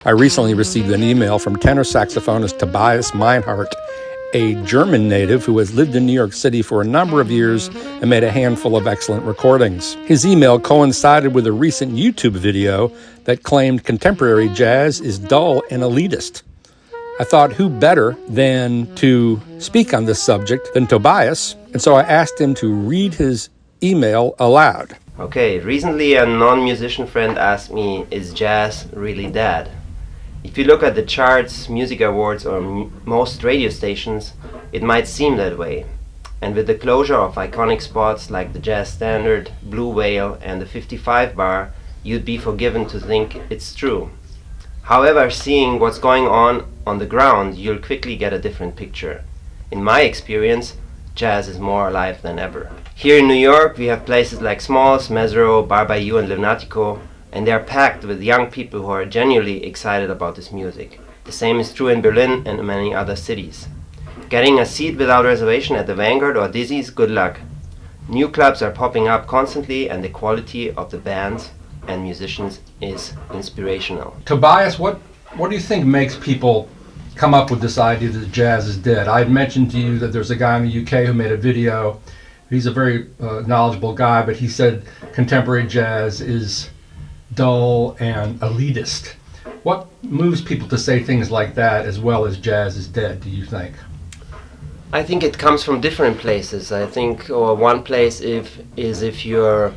I recently received an email from tenor saxophonist Tobias Meinhart, a German native who has lived in New York City for a number of years and made a handful of excellent recordings. His email coincided with a recent YouTube video that claimed contemporary jazz is dull and elitist. I thought who better than to speak on this subject than Tobias, and so I asked him to read his email aloud. Okay, recently a non-musician friend asked me, is jazz really dead? If you look at the charts, music awards, or most radio stations, it might seem that way. And with the closure of iconic spots like the Jazz Standard, Blue Whale, and the 55 Bar, you'd be forgiven to think it's true. However, seeing what's going on the ground, you'll quickly get a different picture. In my experience, jazz is more alive than ever. Here in New York, we have places like Smalls, Mesro, Bar Bayou, and Lunatico, and they are packed with young people who are genuinely excited about this music. The same is true in Berlin and many other cities. Getting a seat without reservation at the Vanguard or Dizzy's, good luck. New clubs are popping up constantly, and the quality of the bands and musicians is inspirational. Tobias, what do you think makes people come up with this idea that jazz is dead? I had mentioned to you that there's a guy in the UK who made a video. He's a very knowledgeable guy, but he said contemporary jazz is dull and elitist. What moves people to say things like that as well as jazz is dead, do you think? I think it comes from different places. I think one place is if you're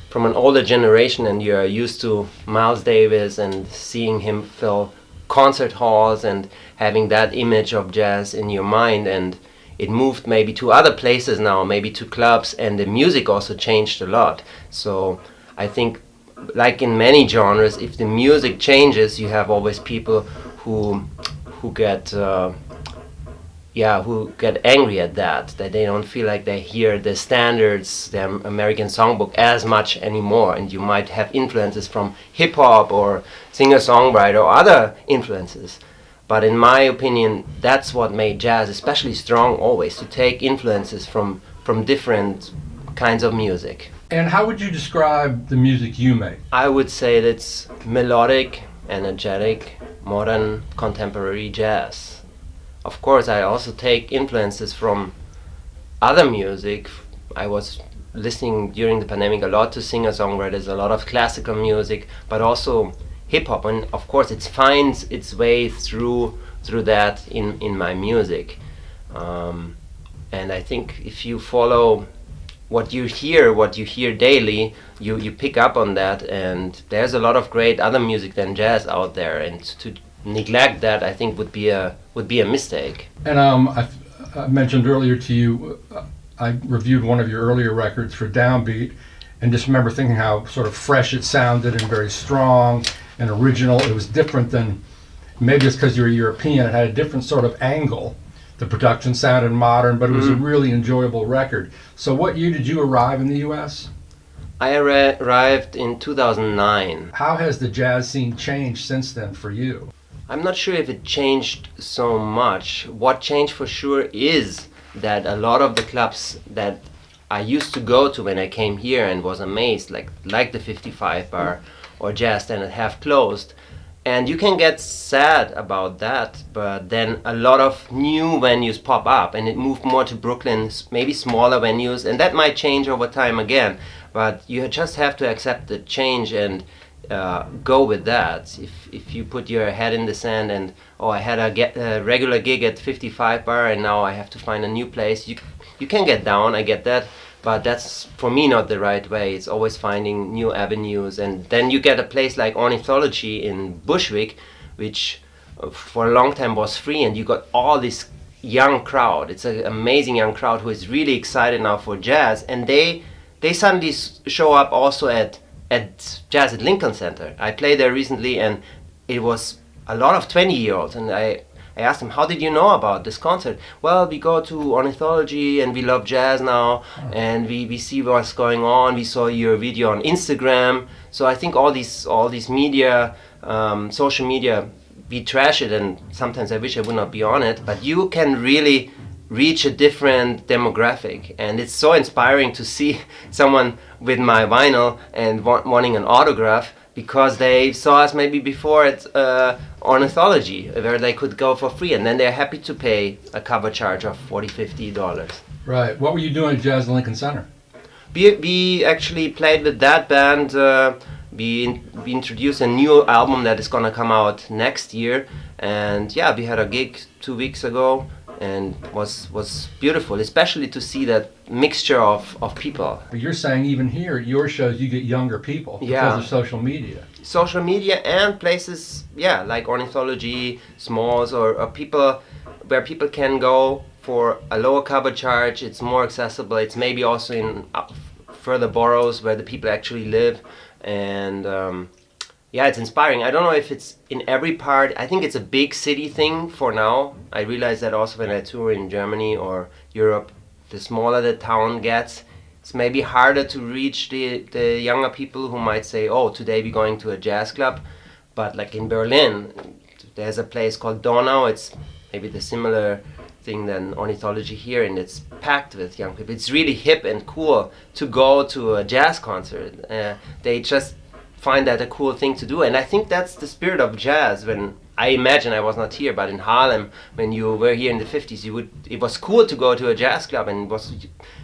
from an older generation and you're used to Miles Davis and seeing him fill concert halls and having that image of jazz in your mind, and it moved maybe to other places now, maybe to clubs, and the music also changed a lot. So I think, like in many genres, if the music changes, you have always people who get angry at that they don't feel like they hear the standards, the American songbook as much anymore. And you might have influences from hip hop or singer-songwriter or other influences. But in my opinion, that's what made jazz especially strong always, to take influences from different kinds of music. And how would you describe the music you make? I would say that's melodic, energetic, modern, contemporary jazz. Of course, I also take influences from other music. I was listening during the pandemic a lot to singer-songwriters, a lot of classical music, but also hip-hop. And of course, it finds its way through that in my music. And I think if you follow what you hear daily, you pick up on that, and there's a lot of great other music than jazz out there, and to neglect that, I think, would be a mistake. And I mentioned earlier to you, I reviewed one of your earlier records for Downbeat, and just remember thinking how sort of fresh it sounded and very strong and original. It was different than, maybe it's because you're European, it had a different sort of angle. The production sounded modern, but it was a really enjoyable record. So what year did you arrive in the U.S.? I arrived in 2009. How has the jazz scene changed since then for you? I'm not sure if it changed so much. What changed for sure is that a lot of the clubs that I used to go to when I came here and was amazed, like the 55 Bar or Jazz Standard, have closed. And you can get sad about that, but then a lot of new venues pop up, and it moved more to Brooklyn, maybe smaller venues, and that might change over time again. But you just have to accept the change and go with that. If you put your head in the sand and, I had a regular gig at 55 Bar and now I have to find a new place, you can get down, I get that. But that's, for me, not the right way. It's always finding new avenues. And then you get a place like Ornithology in Bushwick, which for a long time was free, and you got all this young crowd. It's an amazing young crowd who is really excited now for jazz. And they suddenly show up also at Jazz at Lincoln Center. I played there recently, and it was a lot of 20-year-olds. And I asked him, how did you know about this concert? Well, we go to Ornithology and we love jazz now, and we see what's going on. We saw your video on Instagram. So I think all these media, social media, we trash it, and sometimes I wish I would not be on it, but you can really reach a different demographic, and it's so inspiring to see someone with my vinyl and wanting an autograph, because they saw us maybe before at ornithology, where they could go for free, and then they're happy to pay a cover charge of $40-50. Right. What were you doing at Jazz Lincoln Center? We actually played with that band. We introduced a new album that is gonna come out next year, and yeah, we had a gig 2 weeks ago, and was beautiful, especially to see that mixture of people. But you're saying even here at your shows you get younger people because of social media. Social media and places, yeah, like ornithology, smalls, or people where people can go for a lower cover charge. It's more accessible. It's maybe also in further boroughs where the people actually live, and yeah, it's inspiring. I don't know if it's in every part. I think it's a big city thing for now. I realize that also when I tour in Germany or Europe, the smaller the town gets, it's maybe harder to reach the younger people who might say, oh, today we're going to a jazz club. But like in Berlin, there's a place called Donau. It's maybe the similar thing than ornithology here, and it's packed with young people. It's really hip and cool to go to a jazz concert. They just find that a cool thing to do, and I think that's the spirit of jazz. When I imagine, I was not here, but in Harlem, when you were here in the 50s, it was cool to go to a jazz club, and it was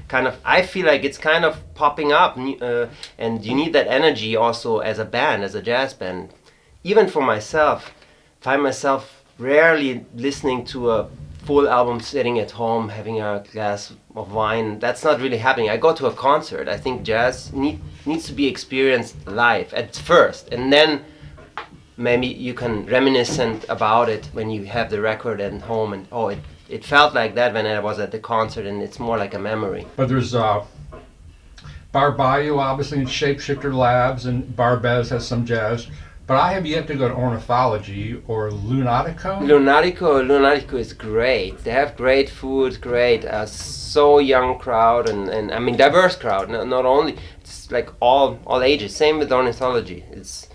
kind of, I feel like it's kind of popping up, and you need that energy also as a band, as a jazz band. Even for myself, find myself rarely listening to a full album sitting at home having a glass of wine. That's not really happening. I go to a concert. I think jazz needs to be experienced live at first, and then maybe you can reminiscent about it when you have the record at home, and oh, it felt like that when I was at the concert, and it's more like a memory. But there's Bar Bayou, obviously, and Shapeshifter Labs, and Bar Bez has some jazz. But I have yet to go to Ornithology or Lunatico. Lunatico is great. They have great food, great, so young crowd, and I mean diverse crowd. Not only, it's like all ages. Same with Ornithology. It's,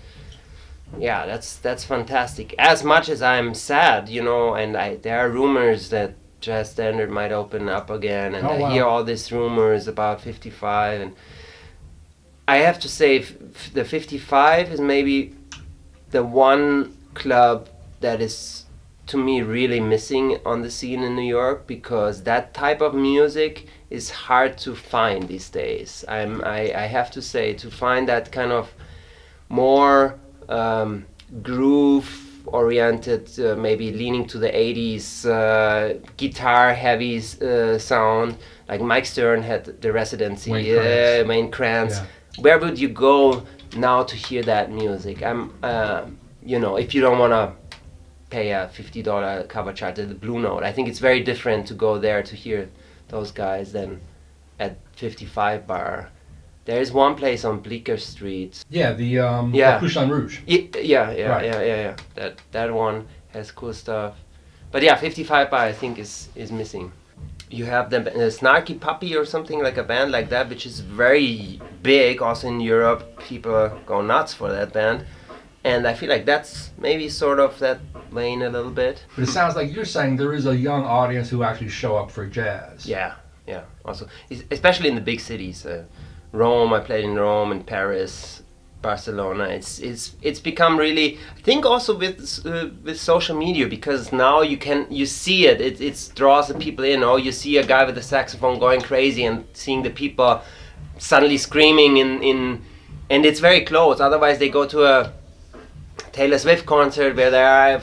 yeah, that's fantastic. As much as I'm sad, and there are rumors that Jazz Standard might open up again, and I hear all these rumors about 55, and I have to say the 55 is maybe the one club that is, to me, really missing on the scene in New York, because that type of music is hard to find these days. I have to say, to find that kind of more groove-oriented, maybe leaning to the 80s, guitar-heavy sound, like Mike Stern had the residency, Wayne Krantz. Yeah. Where would you go now to hear that music? If you don't want to pay a $50 cover charge at the Blue Note, I think it's very different to go there to hear those guys than at 55 Bar. There is one place on Bleecker Street. Yeah, the Couchon Rouge. Yeah. That one has cool stuff. But yeah, 55 Bar I think is missing. You have the Snarky Puppy or something, like a band like that, which is very big also in Europe. People go nuts for that band, and I feel like that's maybe sort of that vein a little bit. But it sounds like you're saying there is a young audience who actually show up for jazz. Yeah. Also, especially in the big cities, Rome. I played in Rome and Paris, Barcelona. It's become really, I think, also with social media, because now you see it. It draws the people in. Or you see a guy with a saxophone going crazy and seeing the people suddenly screaming and it's very close. Otherwise, they go to a Taylor Swift concert where there are,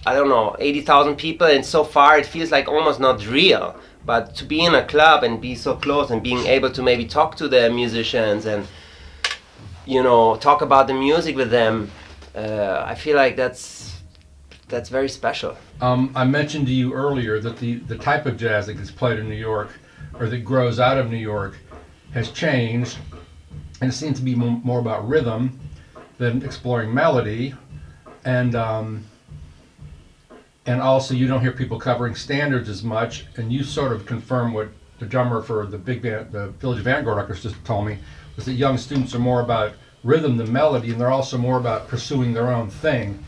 I don't know, 80,000 people, and so far it feels like almost not real. But to be in a club and be so close and being able to maybe talk to the musicians and talk about the music with them, I feel like that's very special. I mentioned to you earlier that the type of jazz that gets played in New York, or that grows out of New York, has changed, and it seems to be more about rhythm than exploring melody, and also you don't hear people covering standards as much. And you sort of confirm what the drummer for the big band, the Village Vanguard Orchestra, told me, was that young students are more about rhythm than melody, and they're also more about pursuing their own thing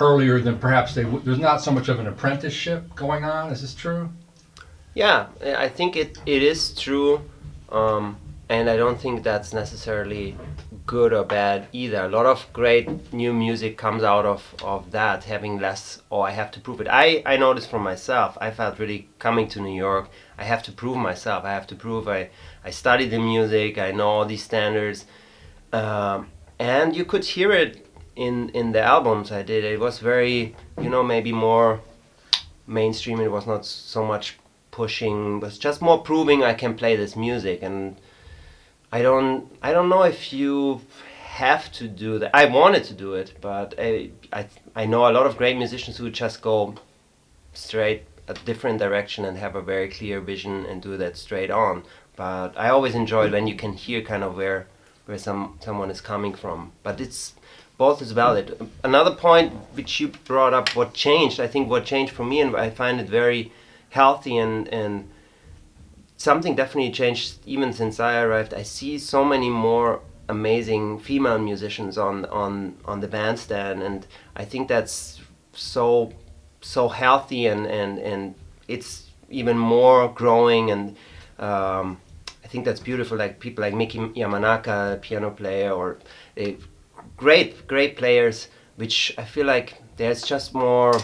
earlier than perhaps there's not so much of an apprenticeship going on. Is this true? Yeah, I think it is true, and I don't think that's necessarily good or bad either. A lot of great new music comes out of that, having less, oh, I have to prove it. I noticed for myself, I felt really coming to New York, I have to prove myself. I have to prove I studied the music, I know all these standards. And you could hear it in the albums I did. It was very, maybe more mainstream. It was not so much pushing, it was just more proving I can play this music. And I don't know if you have to do that. I wanted to do it, but I know a lot of great musicians who just go straight a different direction and have a very clear vision and do that straight on. But I always enjoy when you can hear kind of where someone is coming from. But it's both is valid. Another point which you brought up, what changed, I think what changed for me, and I find it very healthy, and something definitely changed even since I arrived. I see so many more amazing female musicians on the bandstand, and I think that's so healthy, and it's even more growing, and I think that's beautiful. Like people like Miki Yamanaka, piano player, or great players, which I feel like there's just more.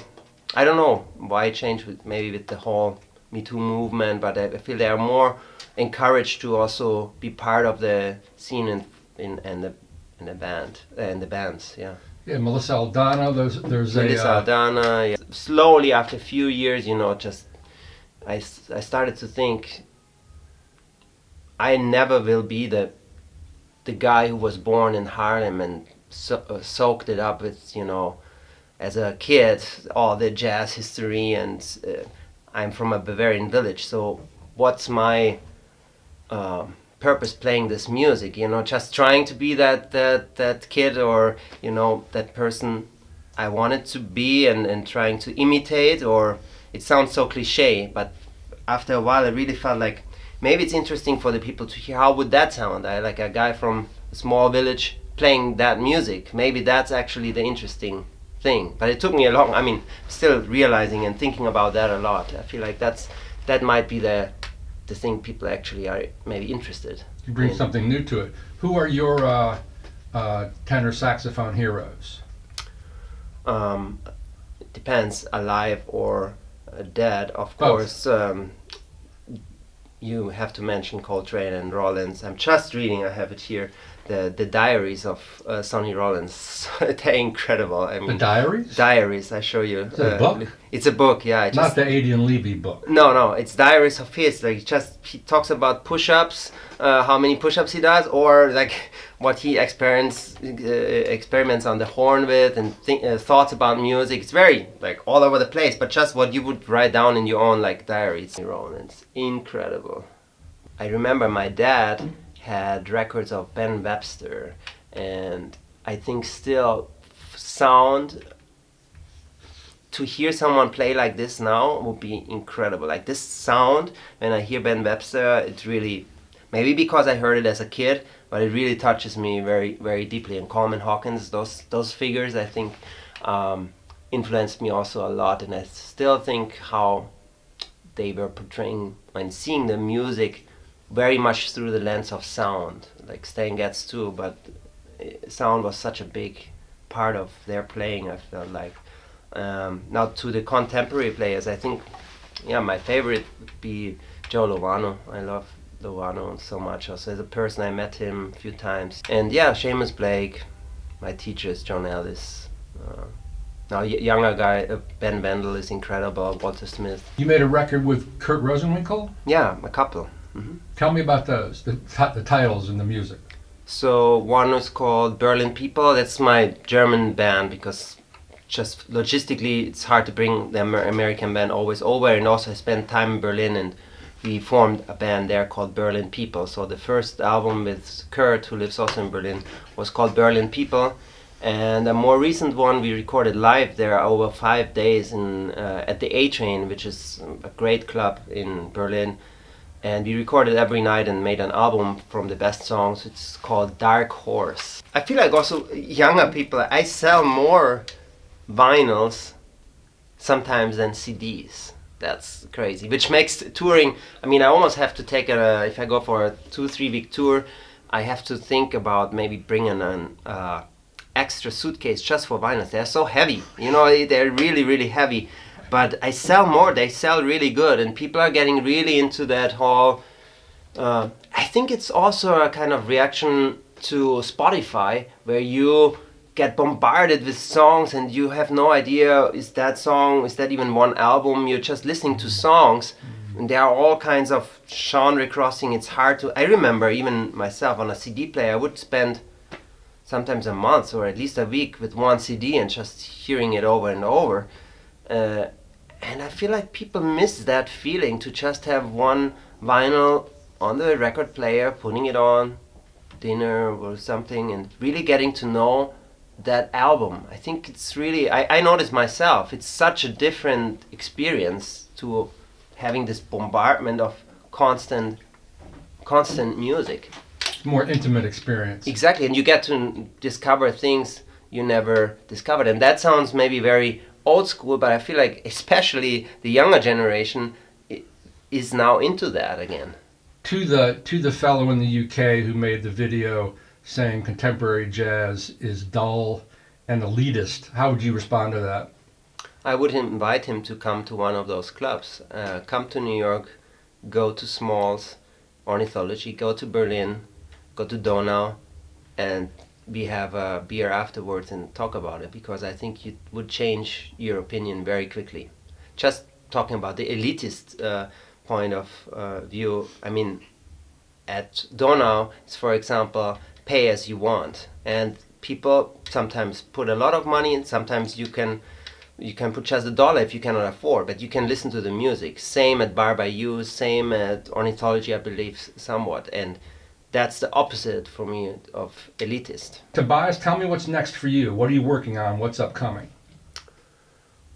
I don't know why it changed maybe with the whole Me Too movement, but I feel they are more encouraged to also be part of the scene in the band and the bands. Yeah. Yeah, Melissa Aldana. There's Melissa Aldana. Yeah. Slowly, after a few years, just I started to think I never will be the guy who was born in Harlem and soaked it up with as a kid all the jazz history, and I'm from a Bavarian village, so what's my purpose playing this music? Just trying to be that kid, or that person I wanted to be, and trying to imitate. Or it sounds so cliche, but after a while I really felt like maybe it's interesting for the people to hear how would that sound. I like a guy from a small village playing that music. Maybe that's actually the interesting thing. But it took me still realizing and thinking about that a lot. I feel like that might be the thing people actually are maybe interested. You bring something new to it. Who are your tenor saxophone heroes? It depends, alive or dead. Of course, you have to mention Coltrane and Rollins. I'm just reading, I have it here, the diaries of Sonny Rollins. They're incredible. The diaries? Diaries, I show you. Is it a book? It's a book, yeah. Not the Adrian Levy book. No, it's diaries of his. Like he talks about push-ups, how many push-ups he does, or like what he experiments on the horn with, and thoughts about music. It's very like all over the place, but just what you would write down in your own like diaries. It's incredible. I remember my dad had records of Ben Webster, and I think still sound, to hear someone play like this now would be incredible. Like this sound, when I hear Ben Webster, it's really, maybe because I heard it as a kid, but it really touches me very, very deeply. And Coleman Hawkins, those figures, I think, influenced me also a lot. And I still think how they were portraying and seeing the music very much through the lens of sound, like Stan Getz too, but sound was such a big part of their playing, I felt like. Now to the contemporary players, I think, my favorite would be Joe Lovano. I love Lovano so much. Also as a person, I met him a few times. And Seamus Blake, my teacher is John Ellis. Now younger guy, Ben Wendell is incredible, Walter Smith. You made a record with Kurt Rosenwinkel? Yeah, a couple. Mm-hmm. Tell me about those, the titles and the music. So one is called Berlin People. That's my German band, because just logistically it's hard to bring the American band always over, and also I spent time in Berlin and we formed a band there called Berlin People. So the first album with Kurt, who lives also in Berlin, was called Berlin People, and a more recent one we recorded live there over 5 days in at the A-Train, which is a great club in Berlin. And we recorded every night and made an album from the best songs. It's called Dark Horse. I feel like also younger people, I sell more vinyls sometimes than CDs. That's crazy, which makes touring, I almost have to take if I go for a 2-3 week tour, I have to think about maybe bringing an extra suitcase just for vinyls. They're so heavy, you know, they're really, really heavy. But I sell more, they sell really good, and people are getting really into that whole. I think it's also a kind of reaction to Spotify, where you get bombarded with songs and you have no idea, is that song, is that even one album? You're just listening to songs, and there are all kinds of genre crossing. It's hard to. I remember even myself on a CD player, I would spend sometimes a month or at least a week with one CD and just hearing it over and over. And I feel like people miss that feeling to just have one vinyl on the record player, putting it on dinner or something, and really getting to know that album. I think it's really, I noticed myself, it's such a different experience to having this bombardment of constant music. More intimate experience. Exactly, and you get to discover things you never discovered. And that sounds maybe very old school, but I feel like especially the younger generation is now into that again. To the fellow in the UK who made the video saying contemporary jazz is dull and elitist, how would you respond to that? I would invite him to come to one of those clubs. Come to New York, go to Smalls, Ornithology, go to Berlin, go to Donau, and we have a beer afterwards and talk about it, because I think it would change your opinion very quickly. Just talking about the elitist point of view, I mean, at Donau, it's, for example, pay as you want, and people sometimes put a lot of money, and sometimes you can put just $1 if you cannot afford, but you can listen to the music. Same at Bar by You, same at Ornithology, I believe, somewhat, and that's the opposite for me of elitist. Tobias, tell me what's next for you. What are you working on? What's upcoming?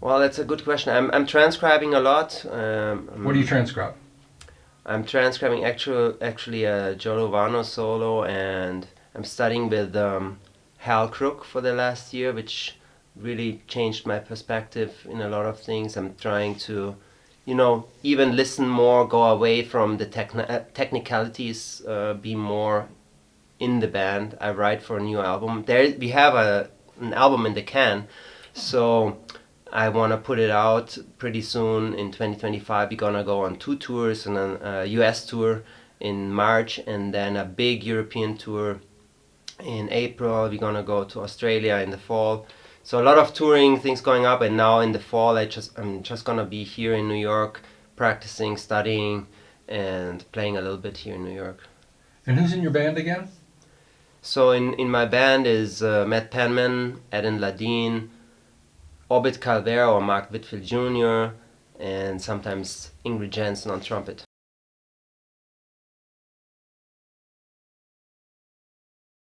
Well, that's a good question. I'm transcribing a lot. What do you transcribe? I'm transcribing actually a Joe Lovano solo, and I'm studying with Hal Crook for the last year, which really changed my perspective in a lot of things. I'm trying to, even listen more, go away from the technicalities, be more in the band. I write for a new album. We have an album in the can, so I want to put it out pretty soon in 2025. We're gonna go on 2 tours, and a US tour in March, and then a big European tour in April. We're gonna go to Australia in the fall. So a lot of touring things going up, and now in the fall I'm just gonna be here in New York, practicing, studying, and playing a little bit here in New York. And who's in your band again? So in my band is Matt Penman, Eden Ladine, Orbit Calvera or Mark Whitfield Jr., and sometimes Ingrid Jensen on trumpet.